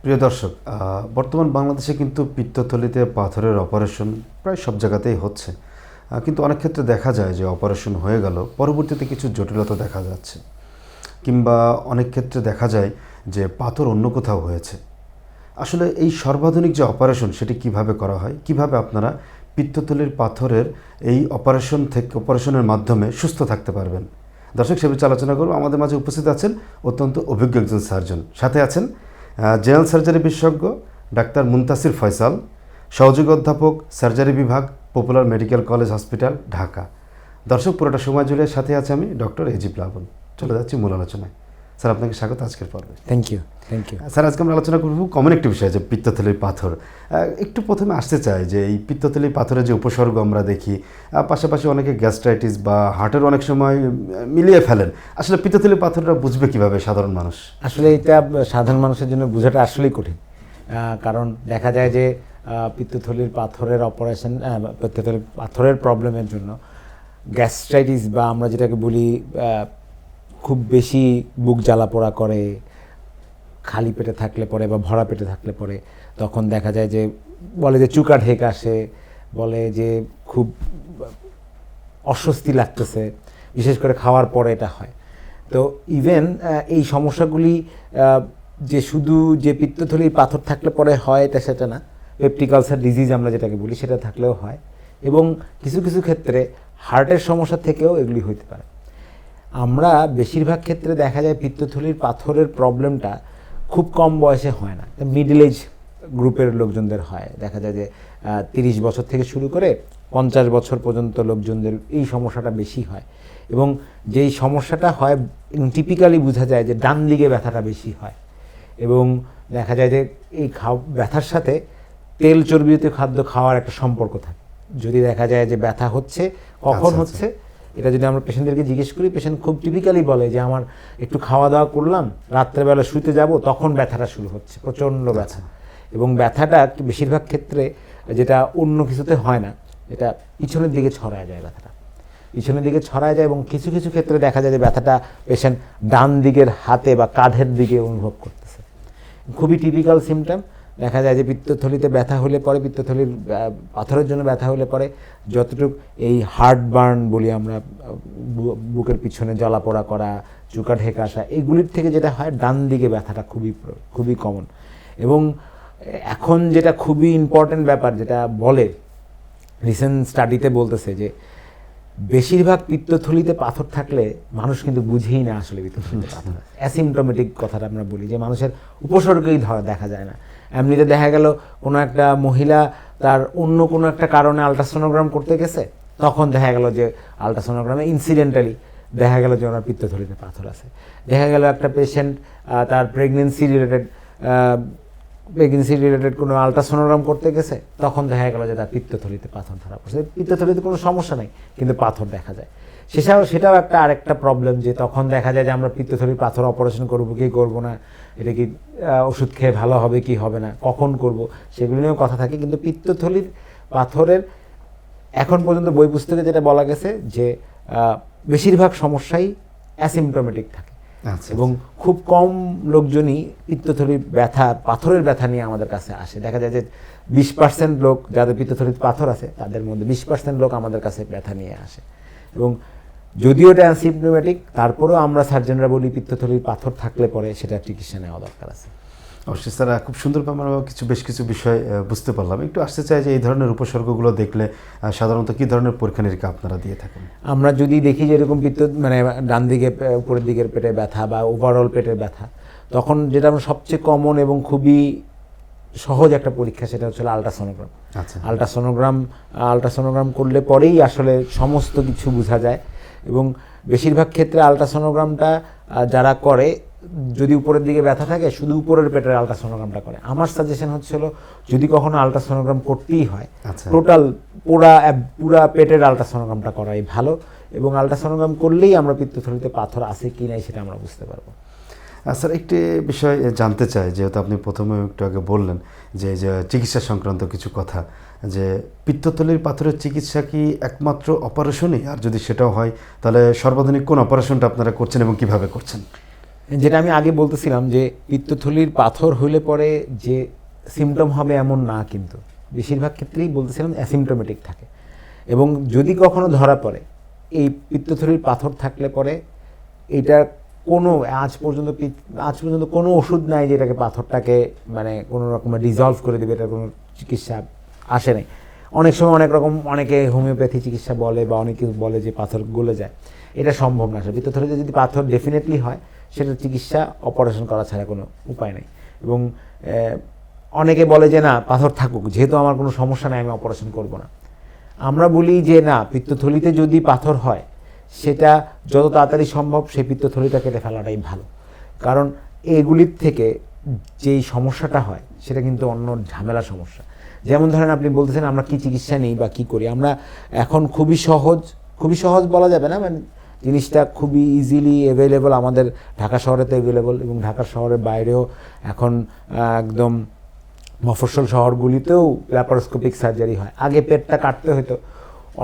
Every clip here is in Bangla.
প্রিয় দর্শক, বর্তমান বাংলাদেশে কিন্তু পিত্তথলিতে পাথরের অপারেশন প্রায় সব জায়গাতেই হচ্ছে, কিন্তু অনেক ক্ষেত্রে দেখা যায় যে অপারেশন হয়ে গেল পরবর্তীতে কিছু জটিলতা দেখা যাচ্ছে, কিংবা অনেক ক্ষেত্রে দেখা যায় যে পাথর অন্য কোথাও হয়েছে। আসলে এই সর্বাধুনিক যে অপারেশন সেটি কিভাবে করা হয়, কিভাবে আপনারা পিত্তথলির পাথরের এই অপারেশনের মাধ্যমে সুস্থ থাকতে পারবেন, দর্শক সে বিষয়ে আলোচনা করব। আমাদের মাঝে উপস্থিত আছেন অত্যন্ত অভিজ্ঞ একজন সার্জন, সাথে আছেন জেনারেল সার্জারি বিশেষজ্ঞ ডাক্তার মুনতাসির ফয়সাল, সহযোগী অধ্যাপক সার্জারি বিভাগ, popular medical college hospital, Dhaka. দর্শক, পুরোটা সময় জুড়ে সাথে আছে আমি ডক্টর এজি প্লাবন। চলে যাচ্ছি মূল আলোচনায়। স্যার, আপনাকে স্বাগত আজকের পর্বে। Thank you. স্যার, আজকে আমরা আলোচনা করব কমন একটি বিষয়, যে পিত্তথলির পাথর। একটু প্রথমে আসতে চাই যে এই পিত্তথলির পাথরের যে উপসর্গ আমরা দেখি, পাশাপাশি অনেকে গ্যাস্ট্রাইটিস বা হার্টের অনেক সময় মিলিয়ে ফেলেন। আসলে পিত্তথলির পাথরটা বুঝবে কিভাবে সাধারণ মানুষ? আসলে এটা সাধারণ মানুষের জন্য বোঝাটা আসলেই কঠিন, কারণ দেখা যায় যে পিত্তথলির পাথরের অপারেশন, পিত্তথলির পাথরের প্রবলেমের জন্য গ্যাস্ট্রাইটিস বা আমরা যেটাকে বলি খুব বেশি বুক জ্বালা পোড়া করে, খালি পেটে থাকলে পরে বা ভরা পেটে থাকলে পরে তখন দেখা যায় যে বলে যে চুকা ঢেক আসে, বলে যে খুব অস্বস্তি লাগতেছে, বিশেষ করে খাওয়ার পরে এটা হয়। তো ইভেন এই সমস্যাগুলি যে শুধু যে পিত্তথলির পাথর থাকলে পরে হয় এটা সেটা না, পেপটিক আলসার ডিজিজ আমরা যেটাকে বলি সেটা থাকলেও হয়, এবং কিছু কিছু ক্ষেত্রে হার্টের সমস্যা থেকেও এগুলি হতে পারে। আমরা বেশিরভাগ ক্ষেত্রে দেখা যায় পিত্তথলির পাথরের প্রবলেমটা খুব কম বয়সে হয় না, মিডল এজ গ্রুপের লোকজনদের হয়। দেখা যায় যে 30 বছর থেকে শুরু করে 50 বছর পর্যন্ত লোকজনদের এই সমস্যাটা বেশি হয়, এবং যেই সমস্যাটা হয় টিপিক্যালি বোঝা যায় যে ডান দিকে ব্যথাটা বেশি হয়, এবং দেখা যায় যে এই ব্যথার সাথে তেল চর্বিজাতীয় খাদ্য খাওয়ার একটা সম্পর্ক থাকে। যদি দেখা যায় যে ব্যথা হচ্ছে, কখন হচ্ছে এটা যদি আমরা পেশেন্টদেরকে জিজ্ঞেস করি, পেশেন্ট খুব টিপিক্যালি বলে যে আমার একটু খাওয়া দাওয়া করলাম, রাত্রেবেলা শুতে যাব, তখন ব্যথাটা শুরু হচ্ছে, প্রচণ্ড ব্যথা। এবং ব্যথাটা বেশিরভাগ ক্ষেত্রে যেটা অন্য কিছুতে হয় না, এটা পিছনের দিকে ছড়ায় যায়, ব্যথাটা পিছনের দিকে ছড়ায় যায়, এবং কিছু কিছু ক্ষেত্রে দেখা যায় যে ব্যথাটা পেশেন্ট ডান দিকের হাতে বা কাঁধের দিকে অনুভব করতেছে। খুবই টিপিক্যাল সিমটম। দেখা যায় যে পিত্তথলিতে ব্যথা হলে পরে, পিত্তথলির পাথরের জন্য ব্যথা হলে পরে যতটুকু এই হার্ট বার্ন বলি আমরা, বুকের পিছনে জ্বালা পোড়া করা, চুকা ঢেক আসা, এইগুলির থেকে যেটা হয় ডান দিকে ব্যথাটা খুবই কমন। এবং এখন যেটা খুবই ইম্পর্টেন্ট ব্যাপার, যেটা বলে রিসেন্ট স্টাডিতে বলতেছে যে বেশিরভাগ পিত্তথলিতে পাথর থাকলে মানুষ কিন্তু বুঝেই না আসলে পিত্তথলিতে পাথর। অ্যাসিমটোমেটিক কথাটা আমরা বলি, যে মানুষের উপসর্গই দেখা যায় না। এমনিতে দেখা গেল কোনো একটা মহিলা তার অন্য কোনো একটা কারণে আলট্রাসোনোগ্রাম করতে গেছে, তখন দেখা গেল যে আলট্রাসোনোগ্রামে ইনসিডেন্টালি দেখা গেল যে ওনার পিত্তথলিতে পাথর আছে। দেখা গেল একটা পেশেন্ট তার প্রেগনেন্সি রিলেটেড কোনো আলট্রাসোনোগ্রাম করতে গেছে, তখন দেখা গেল যে তার পিত্তথলিতে পাথর ধরা পড়ছে। পিত্তথলিতে কোনো সমস্যা নেই, কিন্তু পাথর দেখা যায়। সেটাও আরেকটা প্রবলেম, যে তখন দেখা যায় যে আমরা পিত্তথলির পাথর অপারেশন করবো কি করবো না, এটা কি ওষুধ খেয়ে ভালো হবে কি হবে না, কখন করব, সেগুলো নিয়েও কথা থাকে। কিন্তু পিত্তথলির পাথরের এখন পর্যন্ত বই পুস্তকে যেটা বলা গেছে যে বেশিরভাগ সমস্যাই অ্যাসিমটোমেটিক থাকে, এবং খুব কম লোকজনই পিত্তথলির ব্যথা, পাথরের ব্যথা নিয়ে আমাদের কাছে আসে। দেখা যায় যে 20% লোক যাদের পিত্তথলির পাথর আছে, তাদের মধ্যে 20% লোক আমাদের কাছে ব্যথা নিয়ে আসে। এবং যদিও এটা অ্যাসিমটোমেটিক, তারপরেও আমরা সার্জনরা বলি পিত্তথলির পাথর থাকলে পরে সেটা চিকিৎসা নেওয়া দরকার আছে। অবশ্যই স্যার, খুব সুন্দরভাবে আমরা বেশ কিছু বিষয় বুঝতে পারলাম। একটু আসতে চাই যে এই ধরনের উপসর্গগুলো দেখলে সাধারণত কী ধরনের পরীক্ষা নিরীক্ষা আপনারা দিয়ে থাকেন? আমরা যদি দেখি যে এরকম ডান দিকে উপরের দিকের পেটে ব্যথা বা ওভারঅল পেটের ব্যথা, তখন যেটা আমরা সবচেয়ে কমন এবং খুবই সহজ একটা পরীক্ষা, সেটা হচ্ছে আলট্রাসোনোগ্রাম। আলট্রাসোনোগ্রাম করলে পরেই আসলে সমস্ত কিছু বোঝা যায়, এবং বেশিরভাগ ক্ষেত্রে আলট্রাসোনোগ্রামটা যারা করে, যদি উপরের দিকে ব্যথা থাকে শুধু উপরের পেটের আলট্রাসোনোগ্রামটা করে। আমার সাজেশন হচ্ছিল যদি কখনো আলট্রাসোনোগ্রাম করতেই হয়, টোটাল পুরা পেটের আলট্রাসোনোগ্রামটা করাই ভালো, এবং আলট্রাসোনোগ্রাম করলেই আমরা পিত্তথলিতে পাথর আছে কি নাই সেটা আমরা বুঝতে পারবো। স্যার, একটি বিষয় জানতে চাই, যেহেতু আপনি প্রথমে একটু আগে বললেন যে চিকিৎসা সংক্রান্ত কিছু কথা, যে পিত্তথলির পাথরের চিকিৎসা কি একমাত্র অপারেশনই? আর যদি সেটাও হয় তাহলে সর্বাধুনিক কোন অপারেশনটা আপনারা করছেন এবং কিভাবে করছেন? যেটা আমি আগে বলতেছিলাম যে পিত্তথলির পাথর হলে পরে যে সিমটম হবে এমন না, কিন্তু বেশিরভাগ ক্ষেত্রেই বলতেছিলাম অ্যাসিমটোমেটিক থাকে। এবং যদি কখনো ধরা পড়ে এই পিত্তথলির পাথর থাকলে পরে এটা কোনো আজ পর্যন্ত কোনো ওষুধ নাই যে এটাকে পাথরটাকে মানে কোনো রকমের ডিজলভ করে দেবে, এটা কোনো চিকিৎসা আসে নাই। অনেক সময় অনেকে হোমিওপ্যাথি চিকিৎসা বলে বা অনেকে বলে যে পাথর গলে যায়, এটা সম্ভব না। পিত্তথলিতে যদি পাথর ডেফিনেটলি হয় সেটার চিকিৎসা অপারেশন করা ছাড়া কোনো উপায় নেই। এবং অনেকে বলে যে না পাথর থাকুক, যেহেতু আমার কোনো সমস্যা নেই আমি অপারেশন করব না। আমরা বলি যে না, পিত্তথলিতে যদি পাথর হয় সেটা যত তাড়াতাড়ি সম্ভব সেই পিত্তথলিটা কেটে ফেলাটাই ভালো। কারণ এগুলির থেকে যেই সমস্যাটা হয় সেটা কিন্তু অন্য ঝামেলা সমস্যা। যেমন ধরেন আপনি বলতেছেন আমরা কি চিকিৎসা নেই বা কি করি, আমরা এখন খুবই সহজ বলা যাবে না, মানে জিনিসটা খুবই ইজিলি অ্যাভেলেবল আমাদের ঢাকা শহরে তো অ্যাভেলেবল, এবং ঢাকা শহরের বাইরেও এখন একদম মফস্বল শহরগুলিতেও ল্যাপারোস্কোপিক সার্জারি হয়। আগে পেটটা কাটতে হতো,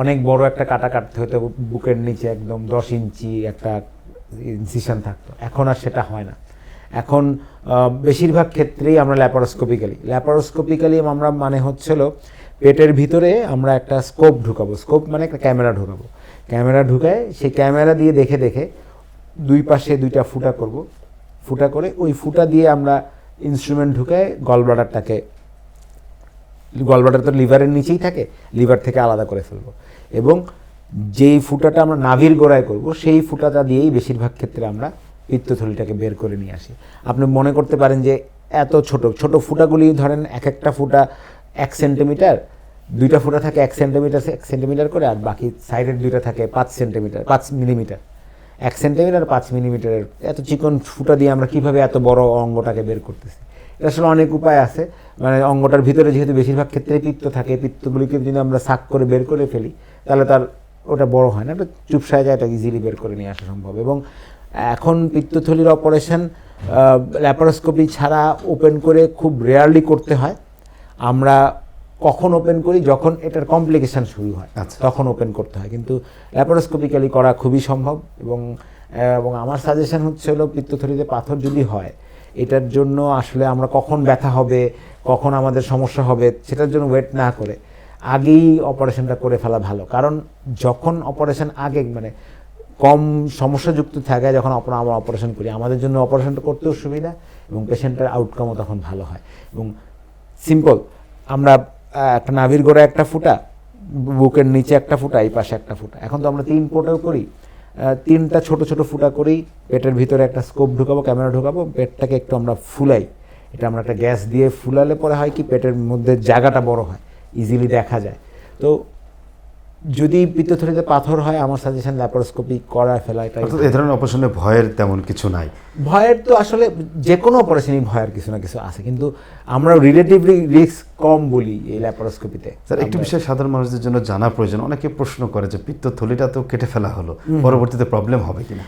অনেক বড় একটা কাটতে হতো, বুকের নিচে একদম 10 ইঞ্চি একটা ইনসিশন থাকতো। এখন আর সেটা হয় না। এখন বেশিরভাগ ক্ষেত্রেই আমরা ল্যাপারোস্কোপিক্যালি আমরা মানে হচ্ছিল পেটের ভিতরে আমরা একটা স্কোপ ঢুকাবো, স্কোপ মানে একটা ক্যামেরা ঢুকাবো, ক্যামেরা ঢুকায় সেই ক্যামেরা দিয়ে দেখে দুই পাশে 2টা ফুটা করব, ফুটা করে ওই ফুটা দিয়ে আমরা ইনস্ট্রুমেন্ট ঢুকায় গলব্লাডার তো লিভারের নিচেই থাকে, লিভার থেকে আলাদা করে ফেলবো, এবং যেই ফুটাটা আমরা নাভির গোড়ায় করব সেই ফুটাটা দিয়েই বেশিরভাগ ক্ষেত্রে আমরা পিত্তথলিটাকে বের করে নিয়ে আসি। আপনি মনে করতে পারেন যে এত ছোট ফুটাগুলি ধরেন এক একটা ফুটা 1 সেন্টিমিটার, 2টা ফুটা থাকে 1 সেন্টিমিটার করে, আর বাকি সাইডের 2টা থাকে 5 মিলিমিটার। 1 সেন্টিমিটার 5 মিলিমিটারের এত চিকন ফুটা দিয়ে আমরা কিভাবে এত বড় অঙ্গটাকে বের করতেছি? এটা আসলে অনেক উপায় আছে। মানে অঙ্গটার ভিতরে যেহেতু বেশিরভাগ ক্ষেত্রে পিত্ত থাকে, পিত্তগুলিকে যদি আমরা সাক করে বের করে ফেলি তাহলে তার ওটা বড় হয় না, এটা চুপসায় যায়, এটা ইজিলি বের করে নিয়ে আসা সম্ভব। এবং এখন পিত্তথলির অপারেশন ল্যাপারোস্কোপি ছাড়া ওপেন করে খুব রেয়ারলি করতে হয়। আমরা কখন ওপেন করি? যখন এটার কমপ্লিকেশান শুরু হয়, তখন ওপেন করতে হয়, কিন্তু ল্যাপারোস্কোপিক্যালি করা খুবই সম্ভব। এবং আমার সাজেশন হচ্ছে হলো পিত্তথলিতে পাথর যদি হয় এটার জন্য আসলে আমরা কখন ব্যথা হবে, কখন আমাদের সমস্যা হবে সেটার জন্য ওয়েট না করে আগেই অপারেশনটা করে ফেলা ভালো। কারণ যখন অপারেশন আগে মানে কম সমস্যাযুক্ত থাকে, যখন আমরা অপারেশন করি আমাদের জন্য অপারেশনটা করতেও সুবিধা এবং পেশেন্টের আউটকামও তখন ভালো হয়। এবং সিম্পল, আমরা একটা নাভির গোড়ায় একটা ফুটা, বুকের নিচে একটা ফুটা, এই পাশে একটা ফুটা। এখন তো আমরা 3 পোটেও করি, 3টা ছোট ফুটা করেই পেটের ভিতরে একটা স্কোপ ঢুকাবো, ক্যামেরা ঢুকাবো, পেটটাকে একটু আমরা ফুলাই। এটা আমরা একটা গ্যাস দিয়ে ফুলালে পরে হয় কি পেটের মধ্যে জায়গাটা বড় হয়, ইজিলি দেখা যায়। তো যদি পিত্তথলিতে পাথর হয় আমার সাজেশন ল্যাপারোস্কোপি করা ফেলা। এটা এই ধরনের অপারেশনে ভয়ের তেমন কিছু নাই। ভয়ের তো আসলে যে কোনো অপারেশনই ভয়ের কিছু না কিছু আছে, কিন্তু আমরা রিলেটিভলি রিস্ক কম বলি এই ল্যাপারোস্কোপিতে। স্যার একটু বিষয় সাধারণ মানুষদের জন্য জানা প্রয়োজন। অনেকে প্রশ্ন করে যে পিত্তথলিটা তো কেটে ফেলা হলো, পরবর্তীতে প্রবলেম হবে কিনা?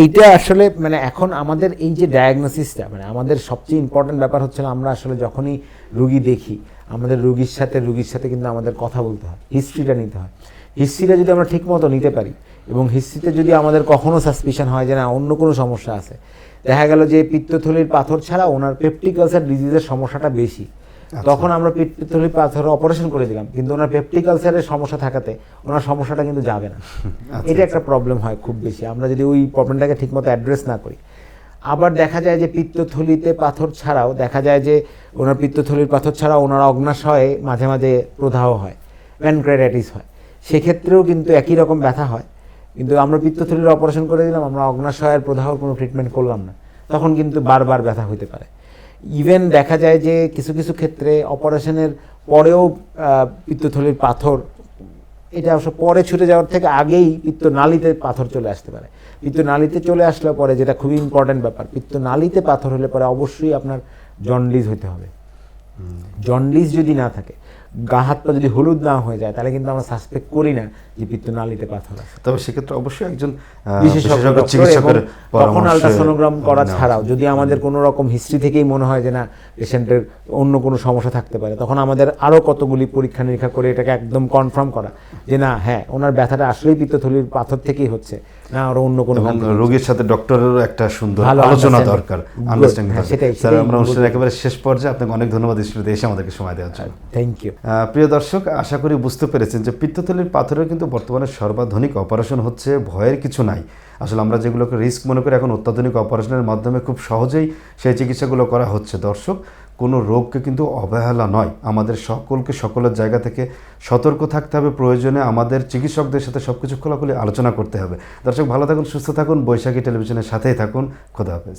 এইটা আসলে মানে এখন আমাদের এই যে ডায়াগনোসিসটা, মানে আমাদের সবচেয়ে ইম্পর্টেন্ট ব্যাপার হচ্ছে আমরা আসলে যখনই রুগী দেখি আমাদের রুগীর সাথে কিন্তু আমাদের কথা বলতে হয়, হিস্ট্রিটা নিতে হয়। হিস্ট্রিটা যদি আমরা ঠিক মতো নিতে পারি এবং হিস্ট্রিতে যদি আমাদের কখনো সাসপিশন হয় যে না অন্য কোনো সমস্যা আছে, দেখা গেল যে পিত্তথলির পাথর ছাড়া ওনার পেপটিক আলসার ডিজিজের সমস্যাটা বেশি, তখন আমরা পিত্তথলির পাথর অপারেশন করে দিলাম, কিন্তু ওনার পেপটিক আলসারের সমস্যা থাকাতে ওনার সমস্যাটা কিন্তু যাবে না। এটা একটা প্রবলেম হয় খুব বেশি আমরা যদি ওই প্রবলেমটাকে ঠিকমতো অ্যাড্রেস না করি। আবার দেখা যায় যে পিত্তথলিতে পাথর ছাড়াও দেখা যায় যে ওনার পিত্তথলির পাথর ছাড়াও ওনার অগ্নাশয়ে মাঝে মাঝে প্রদাহ হয়, প্যানক্রিয়াটাইটিস হয়, সেক্ষেত্রেও কিন্তু একই রকম ব্যথা হয়। কিন্তু আমরা পিত্তথলির অপারেশন করে দিলাম, আমরা অগ্নাশয়ের প্রদাহর কোনো ট্রিটমেন্ট করলাম না, তখন কিন্তু বারবার ব্যথা হতে পারে। ইভেন দেখা যায় যে কিছু ক্ষেত্রে অপারেশনের পরেও পিত্তথলির পাথর, এটা অবশ্য পরে ছুটে যাওয়ার থেকে আগেই পিত্তনালীতে পাথর চলে আসতে পারে। পিত্তনালীতে চলে আসলে পরে, যেটা খুবই ইম্পর্টেন্ট ব্যাপার, পিত্তনালীতে পাথর হলে পরে অবশ্যই আপনার জন্ডিস হতে হবে। জন্ডিস যদি না থাকে, গা হাত পা যদি হলুদ না হয়ে যায়, তাহলে কিন্তু আমরা সাসপেক্ট করি না যে পিত্তনালীতে পাথর আছে। তবে সেক্ষেত্রে অবশ্যই একজন বিশেষজ্ঞ চিকিৎসকের তখন আলট্রাসোনোগ্রাম করা ছাড়াও যদি আমাদের কোনো রকম হিস্ট্রি থেকেই মনে হয় যে না পেশেন্টের অন্য কোনো সমস্যা থাকতে পারে, তখন আমাদের আরও কতগুলি পরীক্ষা নিরীক্ষা করে এটাকে একদম কনফার্ম করা যে না হ্যাঁ ওনার ব্যথাটা আসলেই পিত্তথলির পাথর থেকেই হচ্ছে, না আরো অন্য কোনো এবং ভাল- রোগীর সাথে ডক্টরেরও একটা সুন্দর ভালো আলোচনা understanding. দরকার, Good. আন্ডারস্ট্যান্ডিং হ্যাঁ, দরকার। সেটাই, স্যার, সেটাই আমরা অনুষ্ঠানের বলতে- একেবারে শেষ পর্যায়ে আপনাকে অনেক ধন্যবাদ স্টুডিওতে এসে আমাদেরকে সময় দেওয়ার জন্য। Thank you. প্রিয় দর্শক, আশা করি বুঝতে পেরেছেন যে পিত্তথলির পাথরের কিন্তু বর্তমানে সর্বাধুনিক অপারেশন হচ্ছে, ভয়ের কিছু নাই। আসলে আমরা যেগুলোকে রিস্ক মনে করি, এখন অত্যাধুনিক অপারেশনের মাধ্যমে খুব সহজেই সেই চিকিৎসাগুলো করা হচ্ছে। দর্শক, কোনো রোগকে কিন্তু অবহেলা নয়, আমাদের সকলকে সকলের জায়গা থেকে সতর্ক থাকতে হবে, প্রয়োজনে আমাদের চিকিৎসকদের সাথে সব কিছু খোলাখুলি আলোচনা করতে হবে। দর্শক, ভালো থাকুন, সুস্থ থাকুন, বৈশাখী টেলিভিশনের সাথেই থাকুন। খোদা হাফেজ।